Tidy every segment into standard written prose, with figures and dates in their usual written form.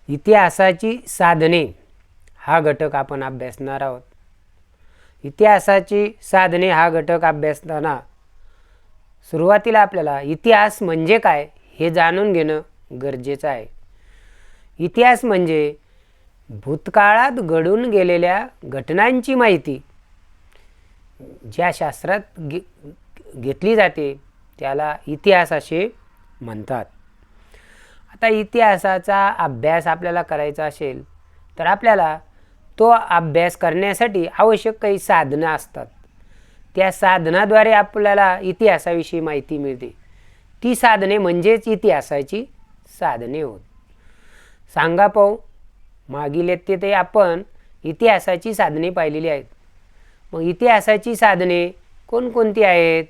इतिहासाची साधने हा घटक आपण अभ्यासणार आहोत. इतिहासाची साधने हा घटक अभ्यासताना सुरुवातीला आपल्याला इतिहास म्हणजे काय हे जाणून घेणं गरजेचं आहे. इतिहास म्हणजे भूतकाळात घडून गेलेल्या घटनांची माहिती ज्या शास्त्रात घेतली जाते त्याला इतिहास असे म्हणतात. आता इतिहासाचा अभ्यास आपल्याला करायचा असेल तर आपल्याला तो अभ्यास करण्यासाठी आवश्यक काही साधनं असतात. त्या साधनाद्वारे आपल्याला इतिहासाविषयी माहिती मिळते. ती साधने म्हणजेच इतिहासाची साधने होत. सांगा पाहू, मागील इयत्तेत आपण इतिहासाची साधने पाहिलेली आहेत. मग इतिहासाची साधने कोणकोणती आहेत?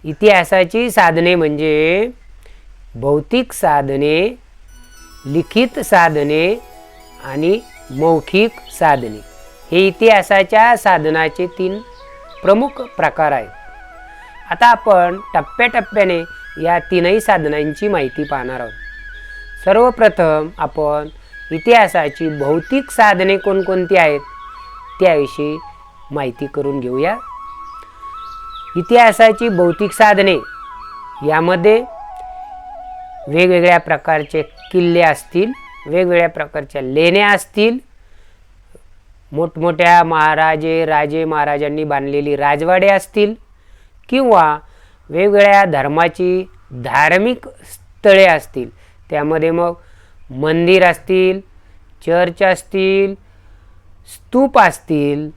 इतिहासाची साधने म्हणजे भौतिक साधने, लिखित साधने आणि मौखिक साधने हे इतिहासाच्या साधनाचे 3 प्रमुख प्रकार आहेत. आता आपण टप्प्याटप्प्याने या 3ही साधनांची माहिती पाहणार आहोत. सर्वप्रथम आपण इतिहासाची भौतिक साधने कोणकोणती आहेत त्याविषयी माहिती करून घेऊया. इतिहासाची भौतिक साधने यामध्ये वेगवेगळ्या प्रकारचे किल्ले असतील, वेगवेगळ्या प्रकारच्या लेण्या असतील, मोठमोठ्या राजे महाराजांनी बांधलेली राजवाडे असतील किंवा वेगवेगळ्या धर्माची धार्मिक स्थळे असतील. त्यामध्ये मग मंदिर असतील, चर्च असतील, स्तूप असतील.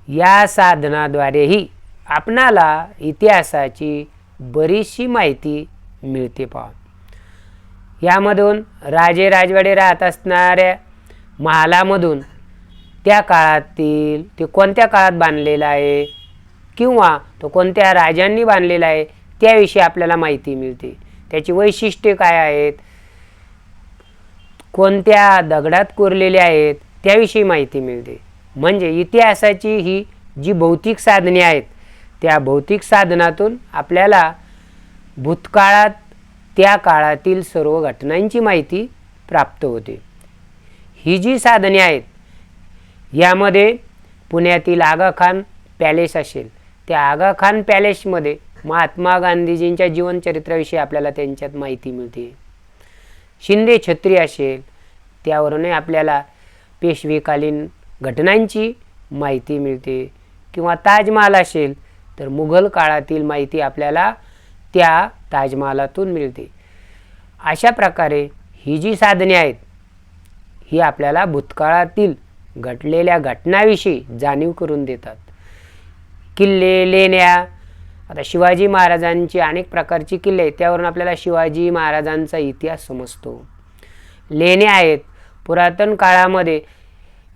या साधनाद्वारेही आपणाला इतिहासाची बरीचशी माहिती मिळते. पहा, यामधून राजे राजवाडे राहत असणाऱ्या महालामधून त्या काळातील ते कोणत्या काळात बांधलेला आहे किंवा तो कोणत्या राजांनी बांधलेला आहे त्याविषयी आपल्याला माहिती मिळते. त्याची वैशिष्ट्ये काय आहेत, कोणत्या दगडात कोरलेले आहेत त्याविषयी माहिती मिळते. म्हणजे इतिहासाची ही जी भौतिक साधने आहेत त्या भौतिक साधनातून आपल्याला भूतकाळात त्या काळातील सर्व घटनांची माहिती प्राप्त होते. ही जी साधने आहेत यामध्ये पुण्यातील आगा खान पॅलेस असेल, त्या आगा खान पॅलेसमध्ये महात्मा गांधीजींच्या जीवनचरित्राविषयी आपल्याला त्यांच्यात माहिती मिळते. शिंदे छत्री असेल त्यावरूनही आपल्याला पेशवेकालीन घटनांची माहिती मिळते. किंवा ताजमहाल असेल तर मुघल काळातील माहिती आपल्याला त्या ताजमहालातून मिळते. अशा प्रकारे ही जी साधने आहेत ही आपल्याला भूतकाळातील घडलेल्या घटनाविषयी जाणीव करून देतात. किल्ले, लेण्या, आता शिवाजी महाराजांची अनेक प्रकारची किल्ले आहेत त्यावरून आपल्याला शिवाजी महाराजांचा इतिहास समजतो. लेण्या आहेत, पुरातन काळामध्ये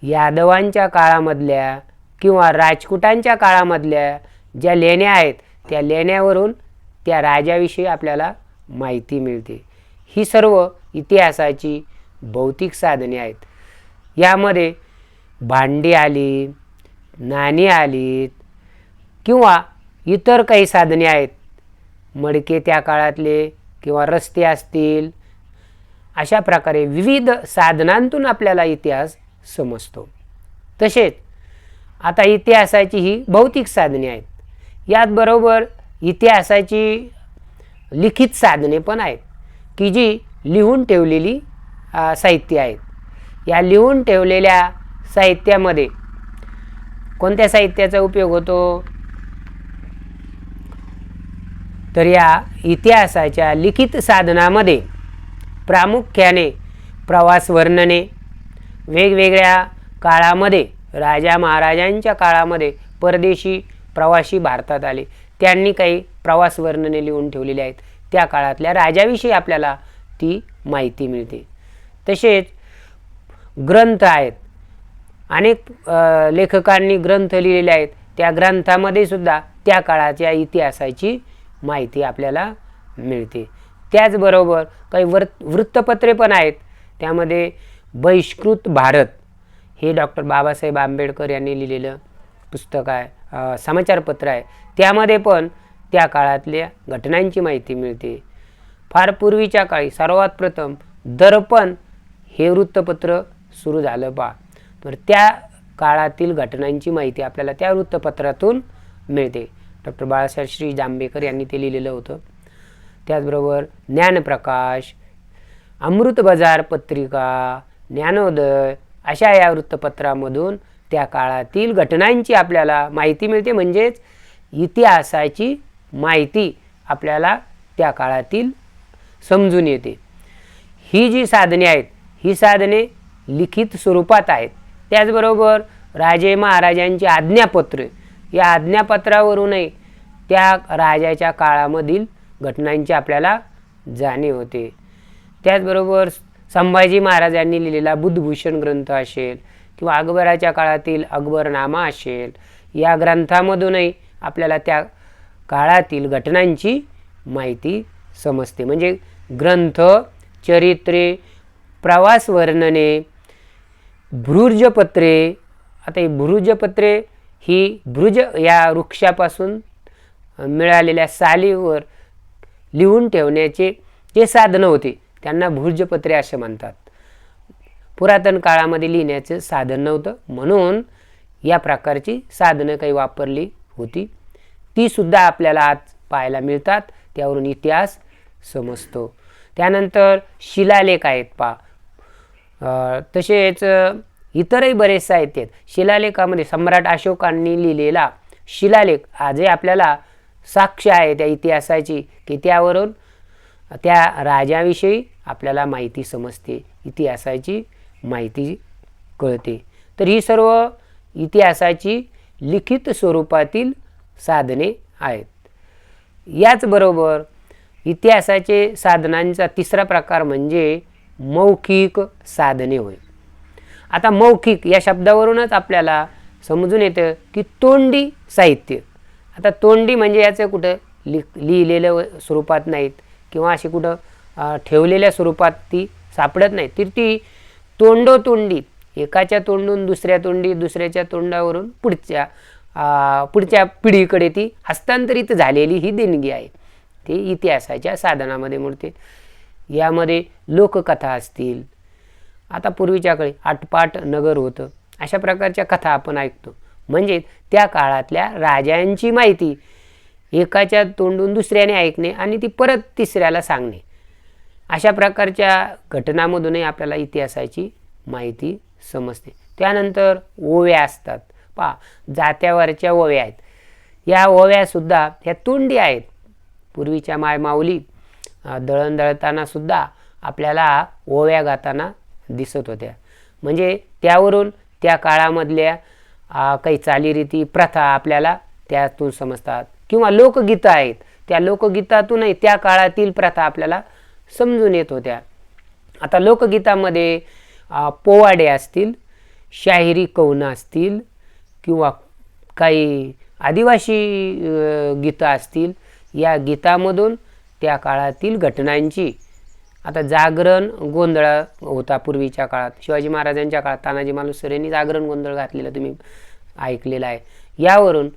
यादवांच्या काळामधल्या किंवा राजपुतांच्या काळामधल्या ज्या लेण्या आहेत त्या लेण्यावरून त्या राजाविषयी आपल्याला माहिती मिळते. ही सर्व इतिहासाची भौतिक साधने आहेत. यामध्ये भांडी आली, नाणी आलीत किंवा इतर काही साधने आहेत, मडके त्या काळातले किंवा रस्ते असतील. अशा प्रकारे विविध साधनांतून आपल्याला इतिहास समजतो. तसेच आता इतिहासाची ही भौतिक साधने आहेत. याचबरोबर इतिहासाची लिखित साधने पण आहेत की जी लिहून ठेवलेली साहित्य आहेत. या लिहून ठेवलेल्या साहित्यामध्ये कोणत्या साहित्याचा उपयोग होतो तर या इतिहासाच्या लिखित साधनामध्ये प्रामुख्याने प्रवास वर्णने, वेगवेगळ्या काळामध्ये राजा महाराजांच्या काळामध्ये परदेशी प्रवासी भारतात आले, त्यांनी काही प्रवास वर्णने लिहून ठेवलेली आहेत. त्या काळातल्या राजाविषयी आपल्याला ती माहिती मिळते. तसेच ग्रंथ आहेत, अनेक लेखकांनी ग्रंथ लिहिलेले आहेत. त्या ग्रंथामध्ये सुद्धा त्या काळाच्या इतिहासाची माहिती आपल्याला मिळते. त्याचबरोबर काही वृत्तपत्रे पण आहेत. त्यामध्ये बहिष्कृत भारत हे डॉक्टर बाबासाहेब आंबेडकर यांनी लिहिलेलं पुस्तक आहे, समाचारपत्र आहे. त्यामध्ये पण त्या काळातल्या घटनांची माहिती मिळते. फार पूर्वीच्या काळी सर्वात प्रथम दर्पण हे वृत्तपत्र सुरू झालं पहा. तर त्या काळातील घटनांची माहिती आपल्याला त्या वृत्तपत्रातून मिळते. डॉक्टर बाळासाहेब श्री जांभेकर यांनी ते लिहिलेलं होतं. त्याचबरोबर ज्ञानप्रकाश, अमृत बाजार पत्रिका, ज्ञानोदय अशा या वृत्तपत्रामधून त्या काळातील घटनांची आपल्याला माहिती मिळते. म्हणजेच इतिहासाची माहिती आपल्याला त्या काळातील समजून येते. ही जी साधने आहेत ही साधने लिखित स्वरूपात आहेत. त्याचबरोबर राजे महाराजांची आज्ञापत्र, या आज्ञापत्रावरूनही त्या राजाच्या काळामधील घटनांची आपल्याला जाणीव होते. त्याचबरोबर संभाजी महाराजांनी लिहिलेला बुद्धभूषण ग्रंथ असेल किंवा अकबराच्या काळातील अकबरनामा असेल, या ग्रंथामधूनही आपल्याला त्या काळातील घटनांची माहिती समजते. म्हणजे ग्रंथ, चरित्रे, प्रवास वर्णने, भृर्जपत्रे. आता ही भृर्जपत्रे ही भृज या वृक्षापासून मिळालेल्या सालीवर लिहून ठेवण्याचे जे साधनं होते त्यांना भृर्जपत्रे असे म्हणतात. पुरातन काळामध्ये लिहिण्याचं साधन नव्हतं म्हणून या प्रकारची साधनं काही वापरली होती. ती सुद्धा आपल्याला आज पाहायला मिळतात. त्यावरून इतिहास समजतो. त्यानंतर शिलालेख आहेत पहा. तसेच इतरही बरेच साहित्य आहेत. शिलालेखामध्ये सम्राट अशोकांनी लिहिलेला शिलालेख आजही आपल्याला साक्ष आहे त्या इतिहासाची, की त्यावरून त्या राजाविषयी आपल्याला माहिती समजते, इतिहासाची माहिती कळते. तर ही सर्व इतिहासाची लिखित स्वरूपातील साधने आहेत. याचबरोबर इतिहासाचे साधनांचा तिसरा प्रकार म्हणजे मौखिक साधने होय. आता मौखिक या शब्दावरूनच आपल्याला समजून येतं की तोंडी साहित्य. आता तोंडी म्हणजे याचं कुठं लिहिलेल्या स्वरूपात नाहीत किंवा अशी कुठं ठेवलेल्या स्वरूपात ती सापडत नाही. तर ती तोंडोतोंडी, एकाच्या तोंडून दुसऱ्या तोंडी, दुसऱ्याच्या तोंडावरून पुढच्या पिढीकडे ती हस्तांतरित झालेली ही देणगी आहे. ती इतिहासाच्या साधनामध्ये मोडते. यामध्ये लोककथा असतील. आता पूर्वीच्या काळी आटपाट नगर होतं, अशा प्रकारच्या कथा आपण ऐकतो. म्हणजे त्या काळातल्या राजांची माहिती एकाच्या तोंडून दुसऱ्याने ऐकणे आणि ती परत तिसऱ्याला सांगणे, अशा प्रकारच्या घटनांमधूनही आपल्याला इतिहासाची माहिती समजते. त्यानंतर ओव्या असतात पहा, जात्यावरच्या ओव्या आहेत. या ओव्यासुद्धा ह्या तोंडी आहेत. पूर्वीच्या मायमाऊली दळण दळताना सुद्धा आपल्याला ओव्या गाताना दिसत होत्या. म्हणजे त्यावरून त्या काळामधल्या काही चालीरीती, प्रथा आपल्याला त्यातून समजतात. किंवा लोकगीतं आहेत, त्या लोकगीतातूनही त्या काळातील प्रथा आपल्याला समजून येत होत्या. आता लोकगीतामध्ये पोवाडे असतील, शाहिरी कवनं असतील किंवा काही आदिवासी गीतं असतील, या गीतामधून त्या काळातील घटनांची, आता जागरण गोंधळ होता पूर्वीच्या काळात. शिवाजी महाराजांच्या काळात तानाजी मालुसरे यांनी जागरण गोंधळ घातलेला तुम्ही ऐकलेला आहे. यावरून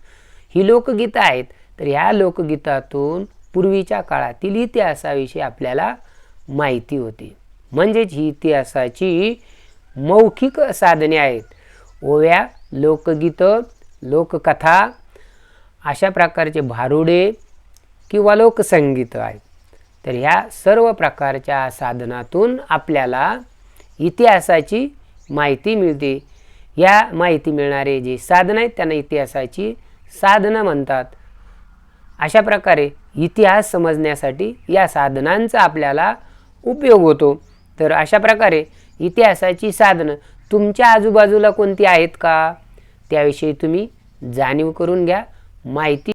ही लोकगीतं आहेत. तर ह्या लोकगीतातून पूर्वीच्या काळातील इतिहासाविषयी आपल्याला माहिती होती. म्हणजेच ही इतिहासाची मौखिक साधने आहेत. ओव्या, लोकगीतं, लोककथा, अशा प्रकारचे भारुडे किंवा लोकसंगीत आहेत. तर ह्या सर्व प्रकारच्या साधनातून आपल्याला इतिहासाची माहिती मिळते. या माहिती मिळणारे जे साधनं आहेत त्यांना इतिहासाची साधनं म्हणतात. अशा प्रकारे इतिहास समजण्यासाठी या साधनांचा आपल्याला उपयोग होतो. तर अशा प्रकारे इतिहासाची साधनं तुमच्या आजूबाजूला कोणती आहेत का, त्याविषयी तुम्ही जाणीव करून घ्या. माहिती